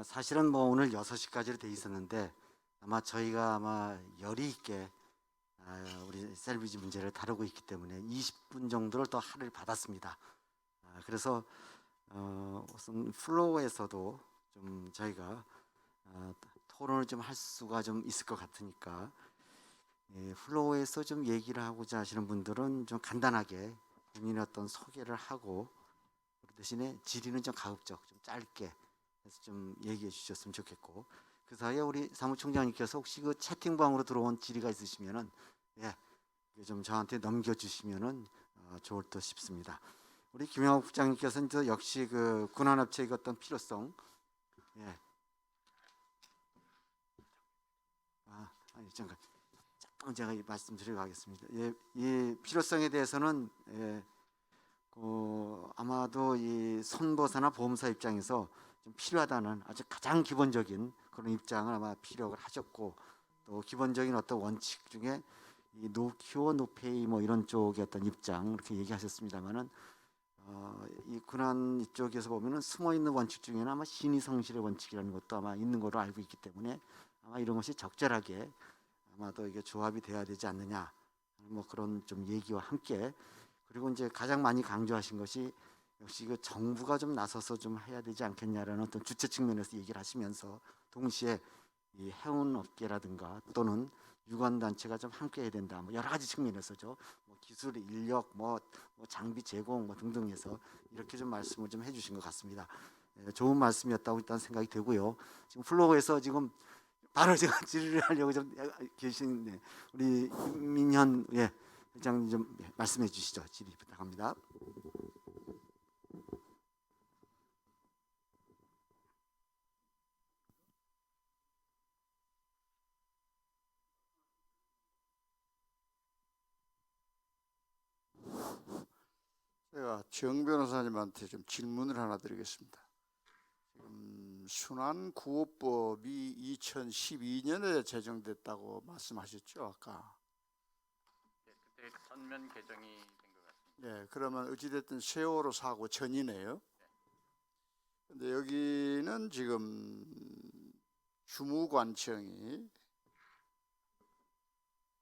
사실은 뭐 오늘 6시까지로 돼 있었는데 아마 저희가 열의 있게 우리 셀비지 문제를 다루고 있기 때문에 20분 정도를 더 할애를 받았습니다. 그래서 우선 플로어에서도 좀 저희가 토론을 좀 할 수가 좀 있을 것 같으니까 플로어에서 좀 얘기를 하고자 하시는 분들은 좀 간단하게 본인의 어떤 소개를 하고 그 대신에 질의는 좀 가급적 좀 짧게 해서 좀 얘기해 주셨으면 좋겠고, 그 사이에 우리 사무총장님께서 혹시 그 채팅방으로 들어온 질의가 있으시면은 좀 저한테 넘겨주시면은 좋을 듯 싶습니다. 우리 김영욱 부장님께서는 저 역시 그 군안업체의 어떤 필요성, 잠깐 제가 말씀드리고 하겠습니다. 이 필요성에 대해서는 아마도 이 선보사나 보험사 입장에서 좀 필요하다는 아주 가장 기본적인 그런 입장을 아마 피력을 하셨고, 또 기본적인 어떤 원칙 중에 이 노키오 노페이 뭐 이런 쪽의 어떤 입장 이렇게 얘기하셨습니다만은 이 군안 이쪽에서 보면은 숨어 있는 원칙 중에는 아마 신의 성실의 원칙이라는 것도 아마 있는 걸로 알고 있기 때문에 아마 이런 것이 적절하게 아마도 이게 조합이 돼야 되지 않느냐, 뭐 그런 좀 얘기와 함께, 그리고 이제 가장 많이 강조하신 것이 역시 그 정부가 좀 나서서 좀 해야 되지 않겠냐라는 어떤 주체 측면에서 얘기를 하시면서 동시에 이 해운 업계라든가 또는 유관 단체가 좀 함께 해야 된다. 뭐 여러 가지 측면에서죠. 뭐 기술, 인력, 뭐 장비 제공 뭐 등등해서 이렇게 좀 말씀을 좀 해주신 것 같습니다. 좋은 말씀이었다고 일단 생각이 되고요. 지금 플로어에서 지금 바로 제가 질의를 하려고 좀 계신 우리 민현 회장님 좀 말씀해 주시죠. 질의 부탁합니다. 제가 정 변호사님한테 좀 질문을 하나 드리겠습니다. 순환구호법이 2012년에 제정됐다고 말씀하셨죠, 아까? 그때 전면 개정이 된 것 같습니다. 네, 그러면 어찌됐든 세월호 사고 전이네요. 근데 여기는 지금 주무관청이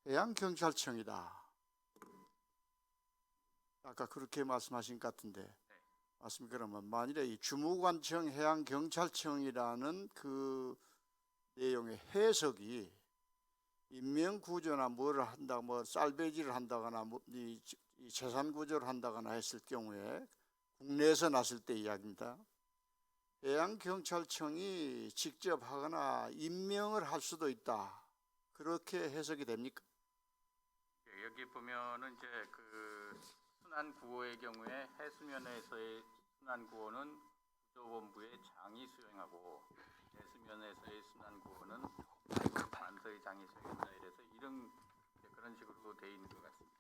해양경찰청이다. 아까 그렇게 말씀하신 것 같은데 맞습니까? 그러면 만일에 이 주무관청 해양경찰청이라는 그 내용의 해석이 인명구조나 뭐를 한다, 뭐 살베지를 한다거나 이 재산구조를 한다거나 했을 경우에 국내에서 났을 때 이야기입니다. 해양경찰청이 직접 하거나 임명을 할 수도 있다. 그렇게 해석이 됩니까? 여기 보면은 이제 그 순환구호의 경우에 해수면에서의 순환구호는 구조본부의 장이 수행하고, 내수면에서의 순환구호는 만서의 장이 수행한다. 이래서 이런 그런 식으로 돼 있는 것 같습니다.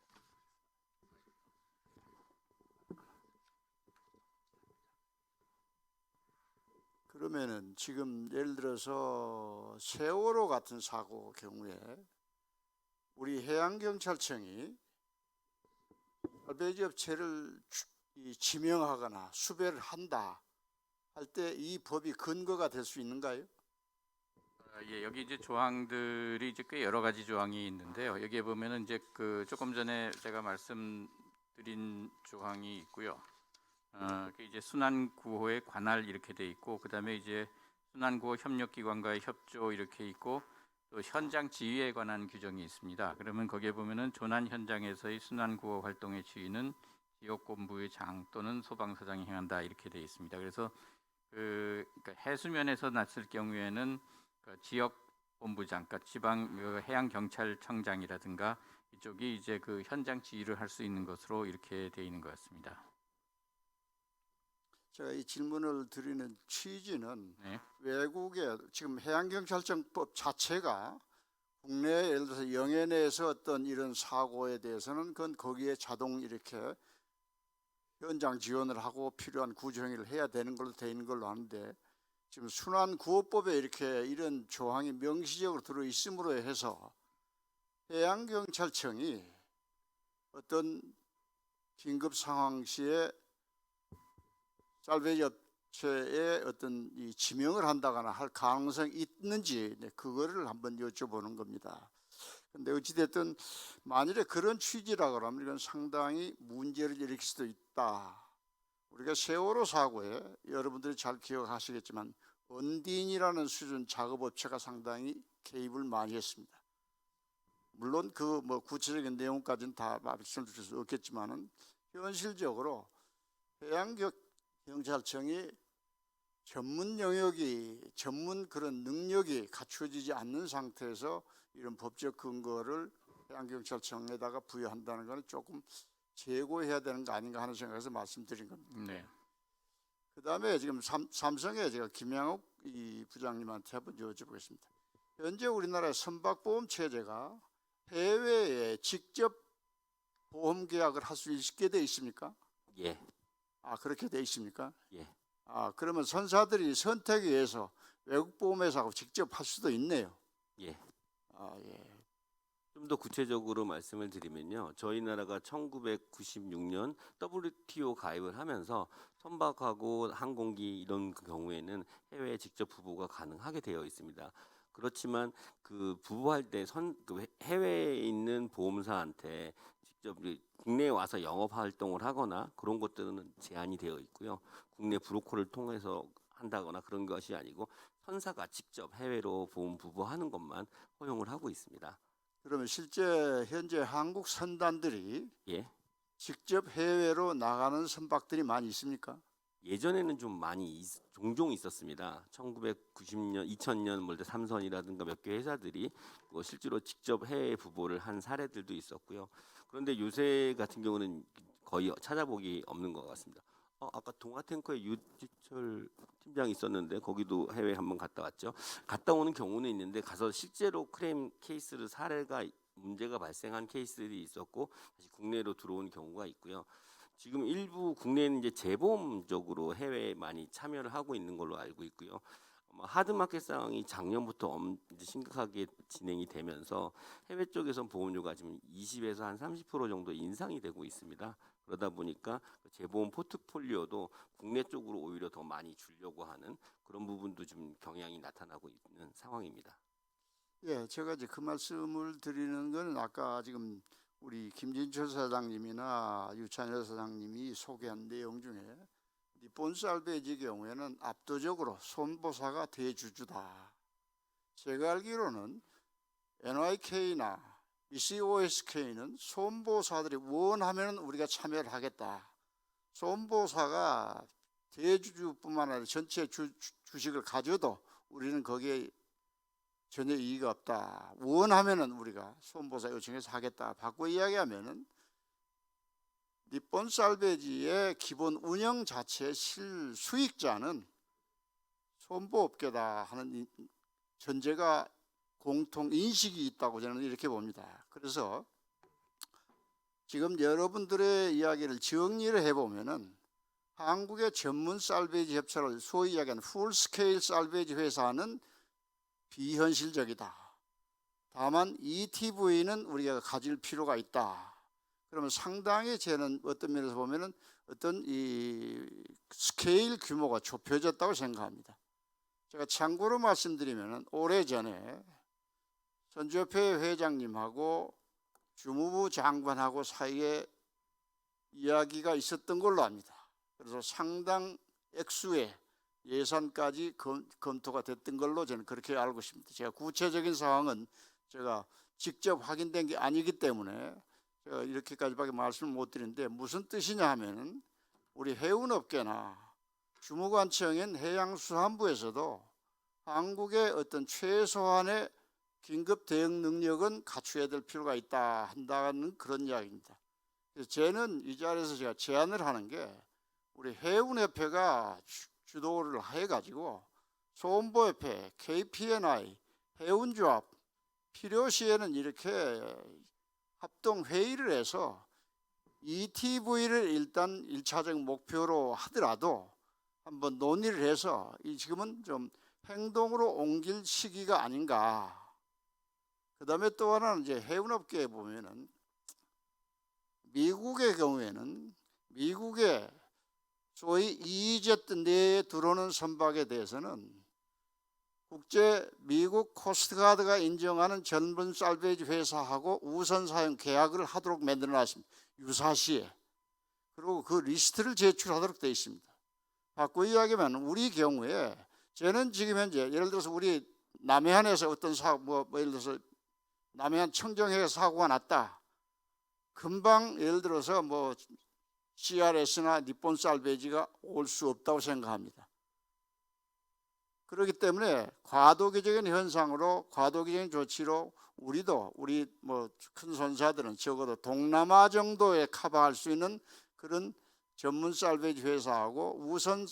그러면은 지금 예를 들어서 세월호 같은 사고 경우에 우리 해양경찰청이 살베지 업체를 지명하거나 수배를 한다 할 때 이 법이 근거가 될 수 있는가요? 여기 이제 조항들이 이제 꽤 여러 가지 조항이 있는데요. 여기에 보면은 이제 그 조금 전에 제가 말씀드린 조항이 있고요. 그 이제 순환구호의 관할 이렇게 돼 있고, 그다음에 이제 순환구호 협력기관과의 협조 이렇게 있고, 또 현장 지휘에 관한 규정이 있습니다. 그러면 거기에 보면은 조난 현장에서의 순환구호 활동의 지휘는 지역본부의 장 또는 소방서장이 행한다 이렇게 돼 있습니다. 그래서 그러니까 해수면에서 났을 경우에는 그 지역본부장, 그러니까 지방 해양경찰청장이라든가 이쪽이 이제 그 현장 지휘를 할 수 있는 것으로 이렇게 돼 있는 것 같습니다. 제가 이 질문을 드리는 취지는 네. 외국의 지금 해양경찰청법 자체가 국내 예를 들어서 영해 내에서 어떤 이런 사고에 대해서는 그건 거기에 자동 이렇게 현장 지원을 하고 필요한 구조 행위를 해야 되는 걸로 돼 있는 걸로 아는데, 지금 순환구호법에 이렇게 이런 조항이 명시적으로 들어 있음으로 해서 해양경찰청이 어떤 긴급 상황 시에 살베지 자체에 어떤 이 지명을 한다거나 할 가능성이 있는지 그거를 한번 여쭤보는 겁니다. 근데 어찌됐든 만일에 그런 취지라 그러면 이건 상당히 문제를 일으킬 수도 있다. 우리가 세월호 사고에 여러분들이 잘 기억하시겠지만 언딘이라는 수준 작업업체가 상당히 개입을 많이 했습니다. 물론 그 뭐 구체적인 내용까지는 다 말씀드릴 수 없겠지만은 현실적으로 해양경찰청이 전문 영역이 전문 그런 능력이 갖춰지지 않는 상태에서 이런 법적 근거를 해양경찰청에다가 부여한다는 것은 조금 재고해야 되는 거 아닌가 하는 생각에서 말씀드린 겁니다. 네. 그다음에 지금 삼성에 제가 김양욱 이 부장님한테 한번 여쭤보겠습니다. 현재 우리나라의 선박보험 체제가 해외에 직접 보험 계약을 할 수 있게 돼 있습니까? 예, 아, 그렇게 돼 있습니까? 예, 아, 그러면 선사들이 선택에 의해서 외국 보험회사하고 직접 할 수도 있네요. 예. 아, 예. 좀 더 구체적으로 말씀을 드리면요. 저희 나라가 1996년 WTO 가입을 하면서 선박하고 항공기 이런 경우에는 해외에 직접 부부가 가능하게 되어 있습니다. 그렇지만 그 부부할 때 해외에 있는 보험사한테 직접 국내에 와서 영업 활동을 하거나 그런 것들은 제한이 되어 있고요. 국내 브로커를 통해서 한다거나 그런 것이 아니고 선사가 직접 해외로 보험 부부하는 것만 허용을 하고 있습니다. 그러면 실제 현재 한국 선단들이 예. 직접 해외로 나가는 선박들이 많이 있습니까? 예전에는 좀 많이 종종 있었습니다. 1990년, 2000년 뭐 삼선이라든가 몇 개 회사들이 뭐 실제로 직접 해외 부보를 한 사례들도 있었고요. 그런데 요새 같은 경우는 거의 찾아보기 없는 것 같습니다. 아까 동아탱커에 유지철 팀장이 있었는데 거기도 해외 한번 갔다 왔죠. 갔다 오는 경우는 있는데 가서 실제로 크레임 케이스를 사례가 문제가 발생한 케이스들이 있었고 다시 국내로 들어온 경우가 있고요. 지금 일부 국내는 이제 재보험적으로 해외에 많이 참여를 하고 있는 걸로 알고 있고요. 하드마켓 상황이 작년부터 심각하게 진행이 되면서 해외 쪽에서 보험료가 지금 20에서 한 30% 정도 인상이 되고 있습니다. 그러다 보니까 재보험 포트폴리오도 국내 쪽으로 오히려 더 많이 주려고 하는 그런 부분도 좀 경향이 나타나고 있는 상황입니다. 예, 제가 이제 그 말씀을 드리는 건 아까 지금 우리 김진철 사장님이나 유찬열 사장님이 소개한 내용 중에 니폰 살베지 경우에는 압도적으로 손보사가 대주주다. 제가 알기로는 NYK나 ECOSK는 손보사들이 원하면 우리가 참여를 하겠다. 손보사가 대주주뿐만 아니라 전체 주식을 가져도 우리는 거기에 전혀 이의가 없다. 원하면은 우리가 손보사 요청해서 하겠다. 바꿔 이야기하면은 니폰 살베지의 기본 운영 자체의 실수익자는 손보업계다 하는 전제가 공통 인식이 있다고 저는 이렇게 봅니다. 그래서 지금 여러분들의 이야기를 정리를 해보면은 한국의 전문 살베지 협찬을 소위 이야기하는 풀스케일 살베지 회사는 비현실적이다. 다만 ETV는 우리가 가질 필요가 있다. 그러면 상당히 저는 어떤 면에서 보면은 어떤 이 스케일 규모가 좁혀졌다고 생각합니다. 제가 참고로 말씀드리면은 오래전에 선주협회 회장님하고 주무부 장관하고 사이에 이야기가 있었던 걸로 압니다. 그래서 상당 액수의 예산까지 검토가 됐던 걸로 저는 그렇게 알고 있습니다. 제가 구체적인 상황은 제가 직접 확인된 게 아니기 때문에 제가 이렇게까지밖에 말씀을 못 드리는데 무슨 뜻이냐 하면은 우리 해운업계나 주무관청인 해양수산부에서도 한국의 어떤 최소한의 긴급 대응 능력은 갖춰야 될 필요가 있다 한다는 그런 이야기입니다. 그래서 저는 이 자리에서 제가 제안을 하는 게 우리 해운협회가 주도를 해가지고 소음보협회, KPNI, 해운조합 필요시에는 이렇게 합동 회의를 해서 ETV를 일단 1차적 목표로 하더라도 한번 논의를 해서 지금은 좀 행동으로 옮길 시기가 아닌가. 그 다음에 또 하나는 이제 해운업계에 보면은 미국의 경우에는 미국의 소위 EEZ 내에 들어오는 선박에 대해서는 국제 미국 코스트가드가 인정하는 전문 살베이지 회사하고 우선 사용 계약을 하도록 만들어 놨습니다. 유사시에. 그리고 그 리스트를 제출하도록 되어 있습니다. 바꾸기 이야기하면 우리 경우에 저는 지금 현재 예를 들어서 우리 남해안에서 어떤 사고 뭐 예를 들어서 남해안 청정해에 사고가 났다. 금방 예를 들어서 뭐 CRS나 니폰 살베이지가 올 수 없다고 생각합니다. 그렇기 때문에 과도기적인 현상으로 과도기적인 조치로 우리도 우리 뭐 큰 선사들은 적어도 동남아 정도에 커버할 수 있는 그런 전문 살베이지 회사하고 우선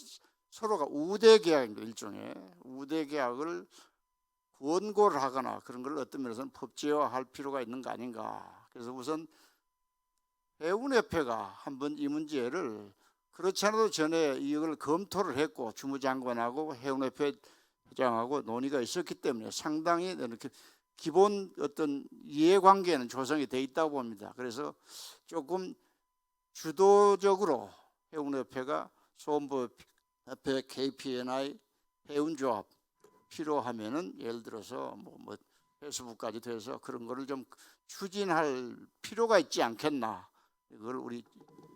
서로가 우대 계약입니다. 일종의 우대 계약을 권고를 하거나 그런 걸 어떤 면에서는 법제화할 필요가 있는 거 아닌가. 그래서 우선 해운협회가 한번 이 문제를 그렇지 않아도 전에 이걸 검토를 했고 주무장관하고 해운협회 회장하고 논의가 있었기 때문에 상당히 이렇게 기본 어떤 이해관계는 조성이 돼 있다고 봅니다. 그래서 조금 주도적으로 해운협회가 소음부협회, KPNI, 해운조합 필요하면은 예를 들어서 뭐 해수부까지 돼서 그런 거를 좀 추진할 필요가 있지 않겠나. 이걸 우리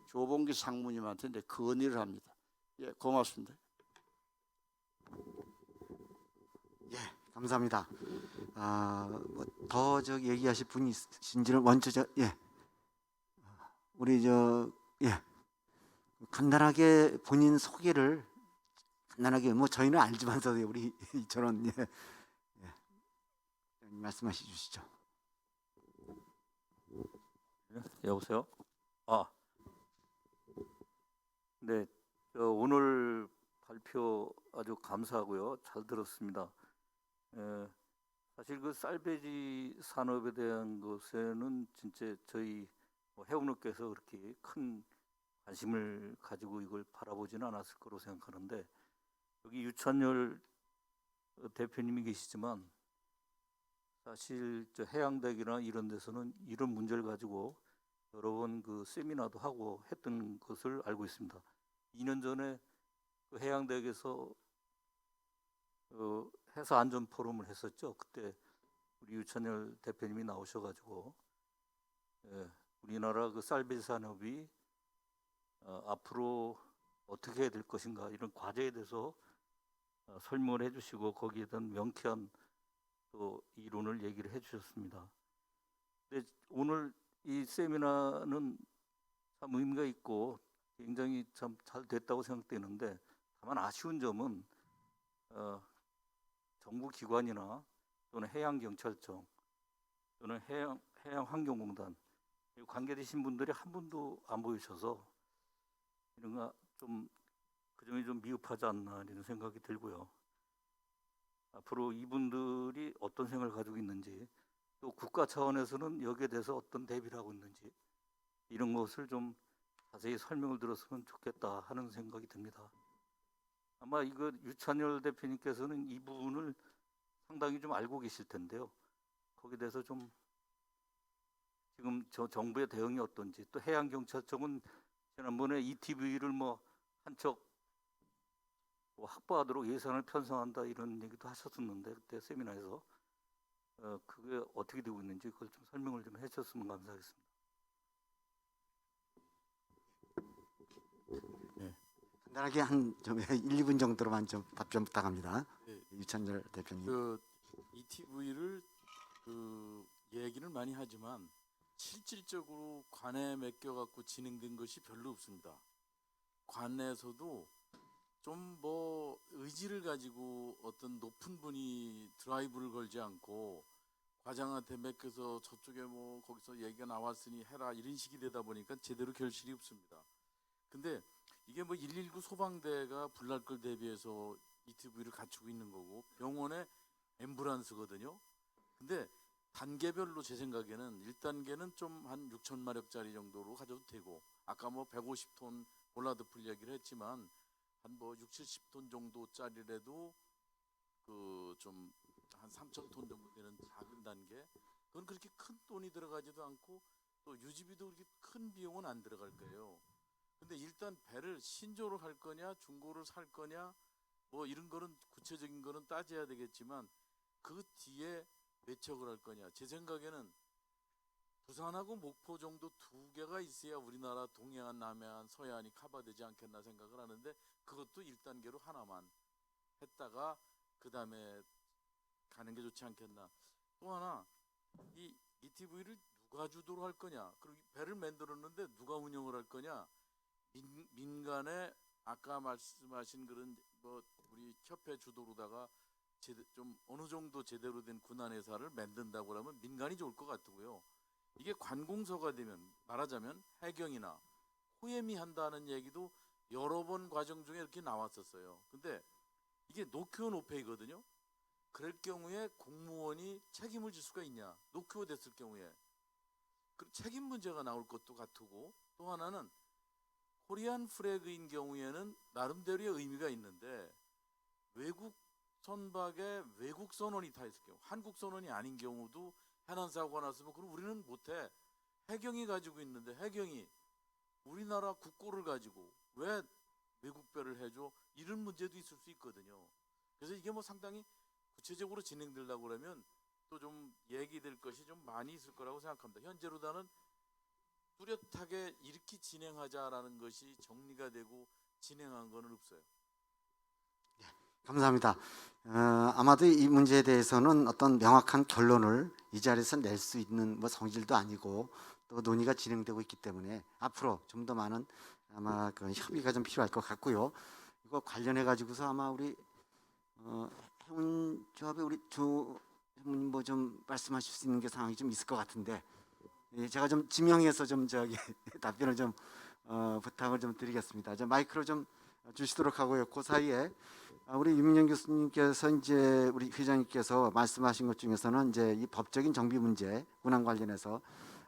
조봉기 상무님한테 이제 건의를 합니다. 예, 고맙습니다. 예, 감사합니다. 더 얘기하실 분이 있으신지는 먼저 예, 우리 예, 간단하게 본인 소개를 간단하게 뭐 저희는 알지만서도 우리 저런 예, 말씀하시 주시죠. 여보세요? 네, 오늘 발표 아주 감사하고요. 잘 들었습니다. 사실 그 살베이지 산업에 대한 것에는 진짜 저희 해운업계에서 그렇게 큰 관심을 가지고 이걸 바라보지는 않았을 거로 생각하는데 여기 유찬열 대표님이 계시지만 사실 저 해양대학이나 이런 데서는 이런 문제를 가지고 여러 번 그 세미나도 하고 했던 것을 알고 있습니다. 2년 전에 그 해양대학에서 해사 안전 포럼을 했었죠. 그때 우리 유찬열 대표님이 나오셔가지고 우리나라 그 살베이지 산업이 앞으로 어떻게 해야 될 것인가 이런 과제에 대해서 설명을 해주시고 거기에 대한 명쾌한 또 이론을 얘기를 해주셨습니다. 근데 오늘 이 세미나는 참 의미가 있고 굉장히 참 잘 됐다고 생각되는데 다만 아쉬운 점은 정부 기관이나 또는 해양경찰청 또는 해양환경공단 관계되신 분들이 한 분도 안 보이셔서 이런가 좀 그 점이 좀 미흡하지 않나 이런 생각이 들고요. 앞으로 이분들이 어떤 생각을 가지고 있는지 또 국가 차원에서는 여기에 대해서 어떤 대비를 하고 있는지 이런 것을 좀 자세히 설명을 들었으면 좋겠다 하는 생각이 듭니다. 아마 이거 유찬열 대표님께서는 이 부분을 상당히 좀 알고 계실 텐데요. 거기에 대해서 좀 지금 정부의 대응이 어떤지 또 해양경찰청은 지난번에 ETV를 뭐 한척 확보하도록 예산을 편성한다 이런 얘기도 하셨었는데 그때 세미나에서 그게 어떻게 되고 있는지 그걸 좀 설명을 좀 해주셨으면 감사하겠습니다. 네. 간단하게 한 1, 2분 정도로만 좀 답변 부탁합니다. 네. 유찬열 대표님. 그 ETV를 얘기는 많이 하지만 실질적으로 관에 맡겨 갖고 진행된 것이 별로 없습니다. 관에서도 좀 뭐 의지를 가지고 어떤 높은 분이 드라이브를 걸지 않고 과장한테 맡겨서 저쪽에 뭐 거기서 얘기가 나왔으니 해라 이런 식이 되다 보니까 제대로 결실이 없습니다. 근데 이게 뭐 119 소방대가 불날 걸 대비해서 ETV를 갖추고 있는 거고 병원에 앰뷸런스거든요. 근데 단계별로 제 생각에는 1단계는 좀 한 6,000마력짜리 정도로 가져도 되고 아까 뭐 150톤 볼라드풀 얘기를 했지만 한 뭐 6, 70톤 정도짜리라도 그 좀 한 3,000톤 정도 되는 작은 단계 그건 그렇게 큰 돈이 들어가지도 않고 또 유지비도 그렇게 큰 비용은 안 들어갈 거예요. 근데 일단 배를 신조를 할 거냐 중고를 살 거냐 뭐 이런 거는 구체적인 거는 따져야 되겠지만 그 뒤에 몇 척을 할 거냐. 제 생각에는 부산하고 목포 정도 두 개가 있어야 우리나라 동해안, 남해안, 서해안이 커버되지 않겠나 생각을 하는데 그것도 1단계로 하나만 했다가 그 다음에 가는 게 좋지 않겠나. 또 하나 이 ETV를 누가 주도로 할 거냐. 그리고 배를 만들었는데 누가 운영을 할 거냐. 민간의 아까 말씀하신 그런 뭐 우리 협회 주도로다가 좀 어느 정도 제대로 된 군안회사를 만든다고 하면 민간이 좋을 것 같고요. 이게 관공서가 되면 말하자면 해경이나 호엠이 한다는 얘기도 여러 번 과정 중에 이렇게 나왔었어요. 근데 이게 노큐어 노페이거든요. 그럴 경우에 공무원이 책임을 질 수가 있냐? 노큐어 됐을 경우에 그 책임 문제가 나올 것도 같고 또 하나는 코리안 플래그인 경우에는 나름대로의 의미가 있는데 외국 선박에 외국 선원이 타 있을 경우 한국 선원이 아닌 경우도 해난 사고가 났으면 그럼 우리는 못해. 해경이 가지고 있는데 해경이 우리나라 국고를 가지고 왜 외국 배를 해줘? 이런 문제도 있을 수 있거든요. 그래서 이게 뭐 상당히 구체적으로 진행되려고 그러면 또 좀 얘기될 것이 좀 많이 있을 거라고 생각합니다. 현재로다는 뚜렷하게 이렇게 진행하자라는 것이 정리가 되고 진행한 건 없어요. 감사합니다. 아마도 이 문제에 대해서는 어떤 명확한 결론을 이 자리에서 낼 수 있는 뭐 성질도 아니고 또 논의가 진행되고 있기 때문에 앞으로 좀 더 많은 아마 그 협의가 좀 필요할 것 같고요. 이거 관련해 가지고서 아마 우리 해운조합의 우리 조 전무님 뭐 좀 말씀하실 수 있는 게 상황이 좀 있을 것 같은데 예, 제가 좀 지명해서 좀 저기 답변을 좀 부탁을 좀 드리겠습니다. 저 마이크로 좀 주시도록 하고요. 그 사이에 우리 유민영 교수님께서 이제 우리 회장님께서 말씀하신 것 중에서는 이제 이 법적인 정비 문제 운항 관련해서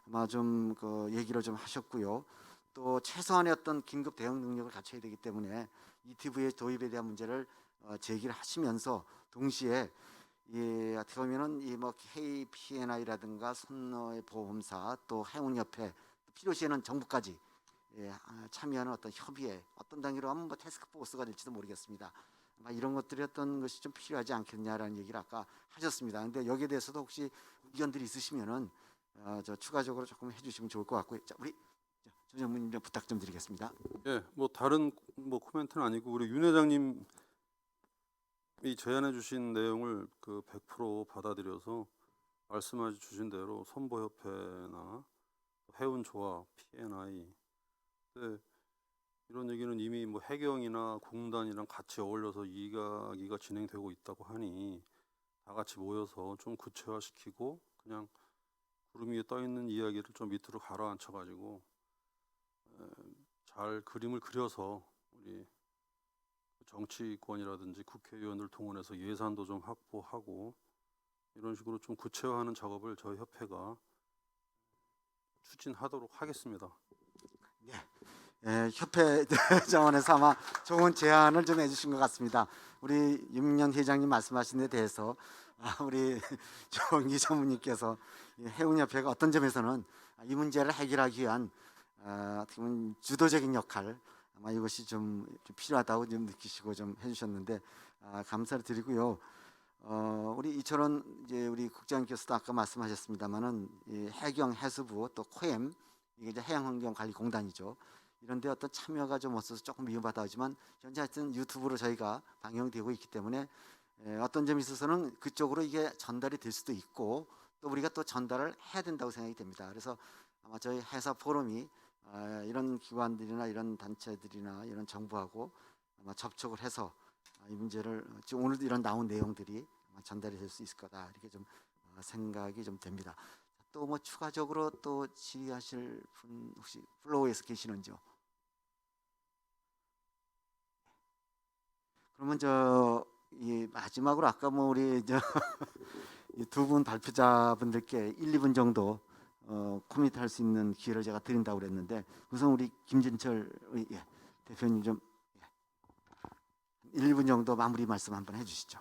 아마 좀 그 얘기를 좀 하셨고요. 또 최소한의 어떤 긴급 대응 능력을 갖춰야 되기 때문에 ETV의 도입에 대한 문제를 제기를 하시면서 동시에 이 어떻게 보면은 이 뭐 KPNI라든가 선로의 보험사 또 해운협회 필요시에는 정부까지 예, 참여하는 어떤 협의에 어떤 단계로 하면 뭐 태스크포스가 될지도 모르겠습니다. 아마 이런 것들이 어떤 것이 좀 필요하지 않겠냐라는 얘기를 아까 하셨습니다. 근데 여기에 대해서도 혹시 의견들이 있으시면은 저 추가적으로 조금 해주시면 좋을 것 같고요. 자, 우리 조 전무님 좀 부탁 좀 드리겠습니다. 예, 뭐 다른 뭐 코멘트는 아니고 우리 윤 회장님이 제안해 주신 내용을 그 100% 받아들여서 말씀해 주신 대로 선보협회나 해운조합, P&I 네, 이런 얘기는 이미 뭐 해경이나 공단이랑 같이 어울려서 이야기가 진행되고 있다고 하니 다 같이 모여서 좀 구체화시키고 그냥 구름 위에 떠 있는 이야기를 좀 밑으로 가라앉혀 가지고 잘 그림을 그려서 우리 정치권이라든지 국회의원들 동원해서 예산도 좀 확보하고 이런 식으로 좀 구체화하는 작업을 저희 협회가 추진하도록 하겠습니다. 예, 협회 자원에서 아마 좋은 제안을 좀 해주신 것 같습니다. 우리 윤민현 회장님 말씀하신 데 대해서 우리 조원기 전무님께서 해운협회가 어떤 점에서는 이 문제를 해결하기 위한 어떻게 보면 주도적인 역할 아마 이것이 좀 필요하다고 좀 느끼시고 좀 해주셨는데 감사를 드리고요. 우리 이철원 이제 우리 국장님께서도 아까 말씀하셨습니다만은 해경 해수부 또 코엠 이게 이제 해양환경관리공단이죠. 이런데 어떤 참여가 좀 없어서 조금 미흡하다 하지만 현재 하여튼 유튜브로 저희가 방영되고 있기 때문에 어떤 점에 있어서는 그쪽으로 이게 전달이 될 수도 있고 또 우리가 또 전달을 해야 된다고 생각이 됩니다. 그래서 아마 저희 회사 포럼이 이런 기관들이나 이런 단체들이나 이런 정부하고 아마 접촉을 해서 이 문제를 지금 오늘도 이런 나온 내용들이 아마 전달이 될 수 있을 거다 이렇게 좀 생각이 좀 됩니다. 또 뭐 추가적으로 또 질의하실 분 혹시 플로우에서 계시는지요? 그러면 이 마지막으로 아까 뭐 우리 두 분 발표자분들께 1, 2분 정도 코미트 할 수 있는 기회를 제가 드린다고 그랬는데 우선 우리 김진철 대표님 좀 1, 2분 정도 마무리 말씀 한번 해주시죠.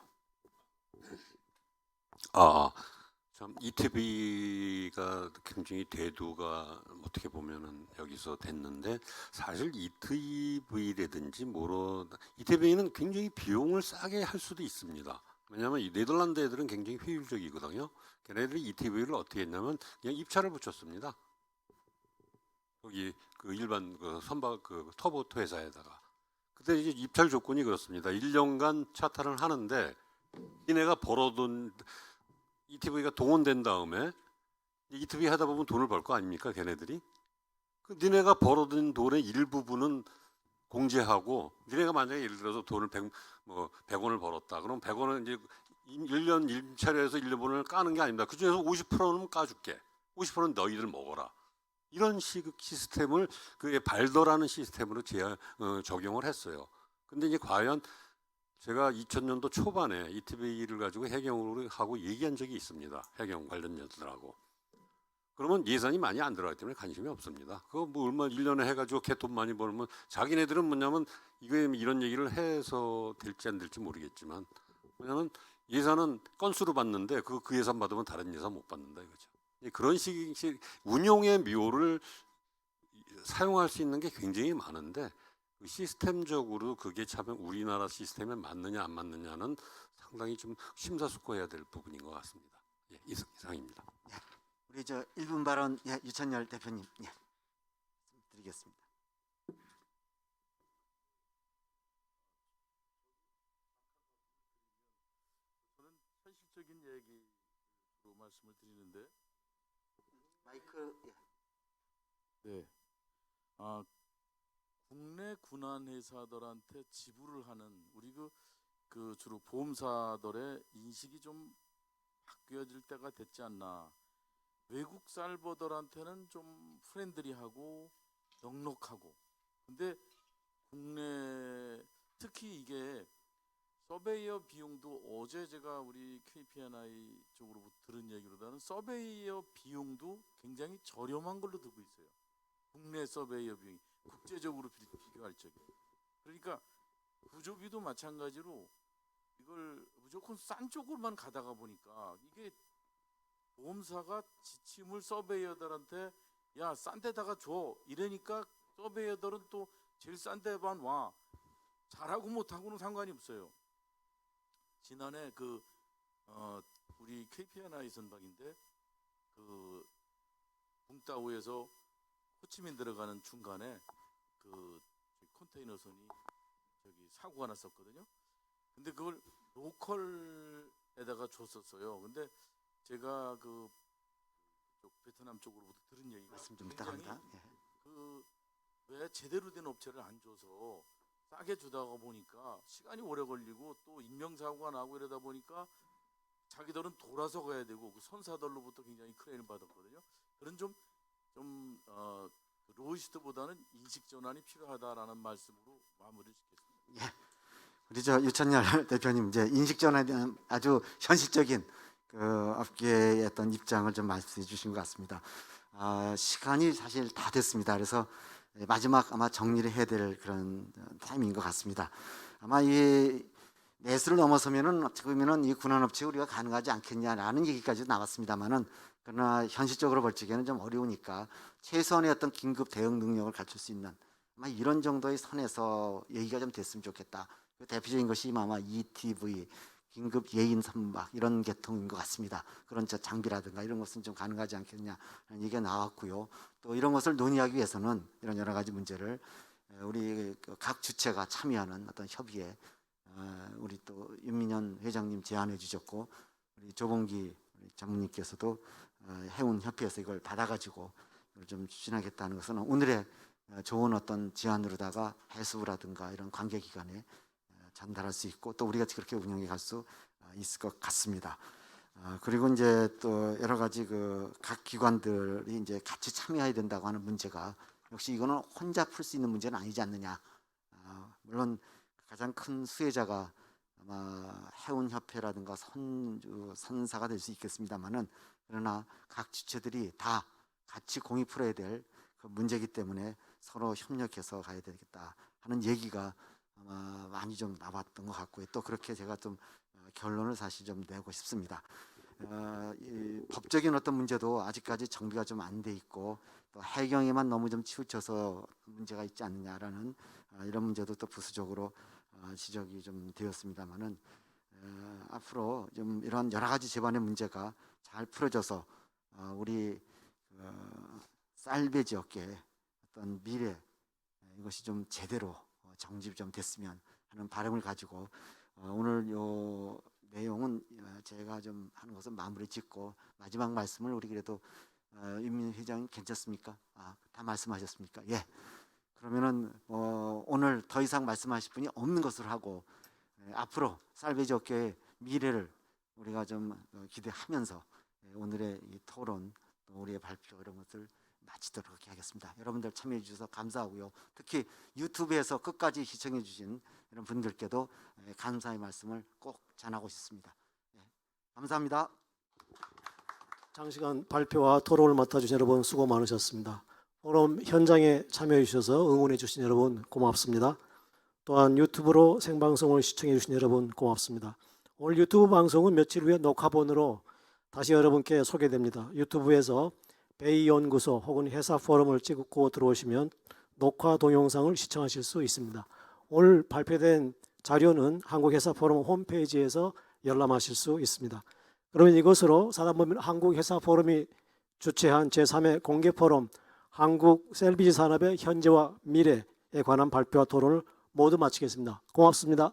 참 이태비가 굉장히 대두가 어떻게 보면은 여기서 됐는데 사실 이태비라든지 이태비는 굉장히 비용을 싸게 할 수도 있습니다. 왜냐하면 이 네덜란드 애들은 굉장히 효율적이거든요. 걔네들이 이태비를 어떻게 했냐면 그냥 입찰을 붙였습니다. 여기 그 일반 그 선박 그 터보트 회사에다가. 그때 이제 입찰 조건이 그렇습니다. 1년간 차탈을 하는데 얘네가 벌어둔 ETV가 동원된 다음에 ETV 하다 보면 돈을 벌 거 아닙니까, 걔네들이? 그 니네가 벌어둔 돈의 일부분은 공제하고, 니네가 만약에 예를 들어서 돈을 100원을 벌었다. 그럼 100원은 이제 1년 임차료에서 1년분을 까는 게 아닙니다. 그 중에서 50%는 까줄게. 50%는 너희들 먹어라. 이런 시스템을 그 발더라는 시스템으로 적용을 했어요. 근데 이제 과연 제가 2000년도 초반에 ETV를 가지고 해경으로 하고 얘기한 적이 있습니다. 해경 관련자들하고. 그러면 예산이 많이 안 들어가기 때문에 관심이 없습니다. 그거 뭐 얼마 1년에 해가지고 걔 돈 많이 벌면 자기네들은 뭐냐면 이게 이런 얘기를 해서 될지 안 될지 모르겠지만 왜냐면 예산은 건수로 받는데 그 예산 받으면 다른 예산 못 받는다 이거죠. 그런 식 운용의 묘를 사용할 수 있는 게 굉장히 많은데 시스템적으로 그게 참 우리나라 시스템에 맞느냐 안 맞느냐는 상당히 좀 심사숙고해야 될 부분인 것 같습니다. 예, 이상입니다. 우리 저 1분 발언 유찬열 대표님 드리겠습니다. 저는 현실적인 얘기로 말씀을 드리는데, 마이크 네, 국내 군안 회사들한테 지불을 하는 우리 그 주로 보험사들의 인식이 좀 바뀌어질 때가 됐지 않나. 외국 살버들한테는 좀 프렌들리하고 넉넉하고, 근데 국내 특히 이게 서베이어 비용도 어제 제가 우리 KPNI 쪽으로부터 들은 얘기로다는 서베이어 비용도 굉장히 저렴한 걸로 듣고 있어요. 국내 서베이어 비용이 국제적으로 비교할 적에. 그러니까 구조비도 마찬가지로 이걸 무조건 싼 쪽으로만 가다가 보니까 이게 보험사가 지침을 서베이어들한테 야, 싼 데다가 줘 이러니까 서베이어들은 또 제일 싼 데만 와. 잘하고 못하고는 상관이 없어요. 지난해 우리 KPNI 선박인데 그 붕따오에서 호치민 들어가는 중간에 그 컨테이너선이 사고가 났었거든요. 근데 그걸 로컬에다가 줬었어요. 근데 제가 베트남 쪽으로부터 들은 얘기가 말씀 좀 굉장히 부탁합니다. 왜 제대로 된 업체를 안 줘서 싸게 주다가 보니까 시간이 오래 걸리고 또 인명사고가 나고 이러다 보니까 자기들은 돌아서 가야 되고 그 선사들로부터 굉장히 크레인을 받았거든요. 그런 로이스트보다는 인식 전환이 필요하다라는 말씀으로 마무리를 짓겠습니다. 예. 우리 저 유찬열 대표님 이제 인식 전환에 대한 아주 현실적인 그 업계의 어떤 입장을 좀 말씀해 주신 것 같습니다. 시간이 사실 다 됐습니다. 그래서 마지막 아마 정리를 해야 될 그런 타임인 것 같습니다. 아마 이 내수를 넘어서면은 어떻게 보면은 이 군안업체 우리가 가능하지 않겠냐라는 얘기까지 나왔습니다만은 그러나 현실적으로 볼 적에는 좀 어려우니까 최소한의 어떤 긴급 대응 능력을 갖출 수 있는 아마 이런 정도의 선에서 얘기가 좀 됐으면 좋겠다. 그 대표적인 것이 아마 ETV 긴급 예인 선박 이런 계통인 것 같습니다. 그런 장비라든가 이런 것은 좀 가능하지 않겠냐는 얘기가 나왔고요. 또 이런 것을 논의하기 위해서는 이런 여러 가지 문제를 우리 각 주체가 참여하는 어떤 협의에 우리 또 윤민현 회장님 제안해 주셨고 우리 조봉기 전무님께서도 해운협회에서 이걸 받아가지고 이걸 좀 추진하겠다는 것은 오늘의 좋은 어떤 제안으로다가 해수부라든가 이런 관계기관에 전달할 수 있고 또 우리가 그렇게 운영해 갈 수 있을 것 같습니다. 그리고 이제 또 여러 가지 각 기관들이 이제 같이 참여해야 된다고 하는 문제가 역시 이거는 혼자 풀 수 있는 문제는 아니지 않느냐. 물론 가장 큰 수혜자가 아마 해운협회라든가 선사가 될 수 있겠습니다만은 그러나 각 주체들이 다 같이 공이 풀어야 될 그 문제이기 때문에 서로 협력해서 가야 되겠다 하는 얘기가 많이 좀 나왔던 것 같고요. 또 그렇게 제가 좀 결론을 사실 좀 내고 싶습니다. 이 법적인 어떤 문제도 아직까지 정비가 좀 안 돼 있고 또 해경에만 너무 좀 치우쳐서 문제가 있지 않느냐라는 이런 문제도 또 부수적으로 지적이 좀 되었습니다만은 앞으로 좀 이런 여러 가지 제반의 문제가 잘 풀어져서 우리 쌀배지 업계의 어떤 미래 이것이 좀 제대로 정립이 좀 됐으면 하는 바람을 가지고 오늘 요 내용은 제가 좀 하는 것은 마무리 짓고 마지막 말씀을 우리 그래도 윤민 회장님 괜찮습니까? 다 말씀하셨습니까? 예. 그러면은 오늘 더 이상 말씀하실 분이 없는 것으로 하고 앞으로 쌀배지 업계의 미래를 우리가 좀 기대하면서 오늘의 이 토론 또 우리의 발표 이런 것들 마치도록 하겠습니다. 여러분들 참여해 주셔서 감사하고요. 특히 유튜브에서 끝까지 시청해 주신 이런 분들께도 감사의 말씀을 꼭 전하고 싶습니다. 감사합니다. 장시간 발표와 토론을 맡아주신 여러분 수고 많으셨습니다. 포럼 현장에 참여해 주셔서 응원해 주신 여러분 고맙습니다. 또한 유튜브로 생방송을 시청해 주신 여러분 고맙습니다. 오늘 유튜브 방송은 며칠 후에 녹화본으로 다시 여러분께 소개됩니다. 유튜브에서 베이연구소 혹은 회사 포럼을 찍고 들어오시면 녹화 동영상을 시청하실 수 있습니다. 오늘 발표된 자료는 한국회사 포럼 홈페이지에서 열람하실 수 있습니다. 그러면 이것으로 사단법인 한국회사 포럼이 주최한 제3회 공개 포럼 한국 셀비지 산업의 현재와 미래에 관한 발표와 토론을 모두 마치겠습니다. 고맙습니다.